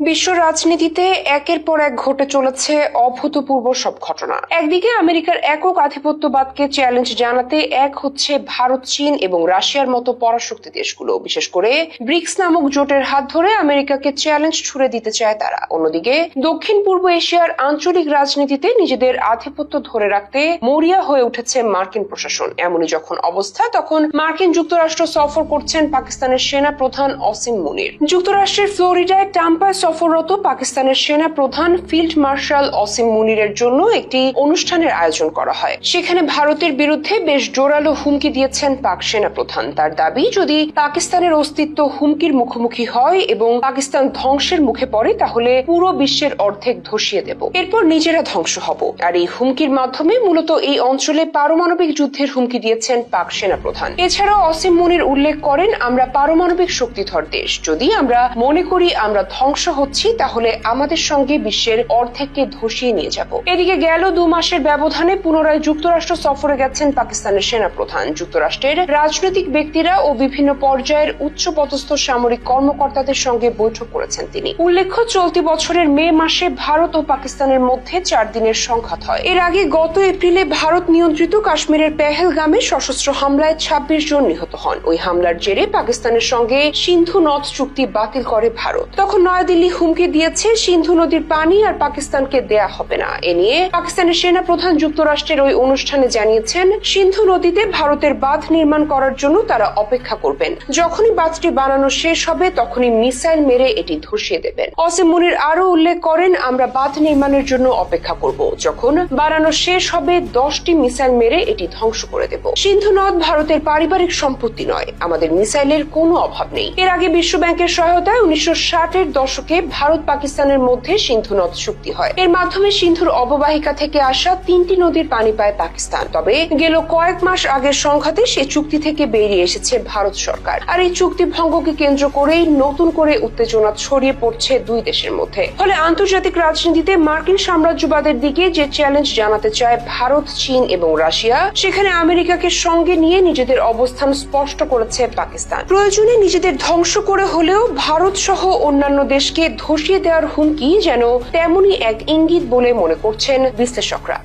বিশ্ব রাজনীতিতে একের পর এক ঘটে চলেছে অভূতপূর্ব সব ঘটনা। একদিকে আমেরিকার একক আধিপত্যবাদকে চ্যালেঞ্জ জানাতে এক হচ্ছে ভারত, চীন এবং রাশিয়ার মতো পরাশক্তি দেশগুলো, বিশেষ করে ব্রিক্স নামক জোটের হাত ধরে আমেরিকাকে চ্যালেঞ্জ ছুড়ে দিতে চায় তারা। অন্যদিকে দক্ষিণ পূর্ব এশিয়ার আঞ্চলিক রাজনীতিতে নিজেদের আধিপত্য ধরে রাখতে মরিয়া হয়ে উঠেছে মার্কিন প্রশাসন। এমনই যখন অবস্থা, তখন মার্কিন যুক্তরাষ্ট্র সফর করছেন পাকিস্তানের সেনা প্রধান অসীম মুনির। যুক্তরাষ্ট্রের ফ্লোরিডায় টাম্পায় সফররত পাকিস্তানের সেনা প্রধান ফিল্ড মার্শাল অসীম মুনিরের জন্য একটি অনুষ্ঠানের আয়োজন করা হয়। সেখানে ভারতের বিরুদ্ধে বেশ জোরালো হুমকি দিয়েছেন পাক সেনা প্রধান। তার দাবি, যদি পাকিস্তানের অস্তিত্ব হুমকির মুখোমুখি হয় এবং পাকিস্তান ধ্বংসের মুখে পড়ে, তাহলে পুরো বিশ্বের অর্ধেক ধসিয়ে দেব, এরপর নিজেরা ধ্বংস হব। আর এই হুমকির মাধ্যমে মূলত এই অঞ্চলে পারমাণবিক যুদ্ধের হুমকি দিয়েছেন পাক সেনা প্রধান। এছাড়াও অসীম মুনির উল্লেখ করেন, আমরা পারমাণবিক শক্তিধর দেশ, যদি আমরা মনে করি আমরা ধ্বংস হচ্ছি, তাহলে আমাদের সঙ্গে বিশ্বের অর্ধেককে ধসিয়ে নিয়ে যাব। এদিকে গেল 2 মাসের ব্যবধানে পুনরায় যুক্তরাষ্ট্র সফরে গেছেন পাকিস্তানের সেনা প্রধান। যুক্তরাষ্ট্রের রাজনৈতিক ব্যক্তিরা ও বিভিন্ন পর্যায়ের উচ্চপদস্থ সামরিক কর্মকর্তাদের সঙ্গে বৈঠক করেছেন তিনি। উল্লেখ্য, চলতি বছরের মে মাসে ভারত ও পাকিস্তানের মধ্যে 4 দিনের সংঘাত হয়। এর আগে গত এপ্রিলে ভারত নিয়ন্ত্রিত কাশ্মীরের পেহেলগামে সশস্ত্র হামলায় 26 জন নিহত হন। ওই হামলার জেরে পাকিস্তানের সঙ্গে সিন্ধু নদ চুক্তি বাতিল করে ভারত। তখন নয়াদিল্লি হুমকি দিয়েছে, সিন্ধু নদীর পানি আর পাকিস্তানকে দেয়া হবে না। এ নিয়ে পাকিস্তানের সেনা প্রধান যুক্তরাষ্ট্রের ওই অনুষ্ঠানে জানিয়েছেন, সিন্ধু নদীতে ভারতের বাঁধ নির্মাণ করার জন্য তারা অপেক্ষা করবেন। যখনই বাঁধটি বানানো শেষ হবে, তখনই মিসাইল মেরে এটি ধসিয়ে দেবেন। অসীম মুনির আরো উল্লেখ করেন, আমরা বাঁধ নির্মাণের জন্য অপেক্ষা করব। যখন বানানো শেষ হবে, 10টি মিসাইল মেরে এটি ধ্বংস করে দেব। সিন্ধু নদ ভারতের পারিবারিক সম্পত্তি নয়, আমাদের মিসাইলের কোনো অভাব নেই। এর আগে বিশ্ব ব্যাংকের সহায়তায় 1960-এর দশকে ভারত পাকিস্তানের মধ্যে সিন্ধু নদ চুক্তি হয়। এর মাধ্যমে সিন্ধুর অববাহিকা থেকে আসা 3টি নদীর পানি পায় পাকিস্তান। তবে গেল কয়েক মাস আগের সংঘাতে সে চুক্তি থেকে বেরিয়ে এসেছে ভারত সরকার। আর এই চুক্তি ভঙ্গকে কেন্দ্র করেই নতুন করে উত্তেজনা ছড়িয়ে পড়ছে দুই দেশের মধ্যে। ফলে আন্তর্জাতিক রাজনীতিতে মার্কিন সাম্রাজ্যবাদের দিকে যে চ্যালেঞ্জ জানাতে চায় ভারত, চীন এবং রাশিয়া, সেখানে আমেরিকাকে সঙ্গে নিয়ে নিজেদের অবস্থান স্পষ্ট করেছে পাকিস্তান। প্রয়োজনে নিজেদের ধ্বংস করে হলেও ভারত সহ অন্যান্য দেশকে ধসিয়ে দেওয়ার হুমকি যেন তেমনই এক ইঙ্গিত বলে মনে করছেন বিশ্লেষকরা।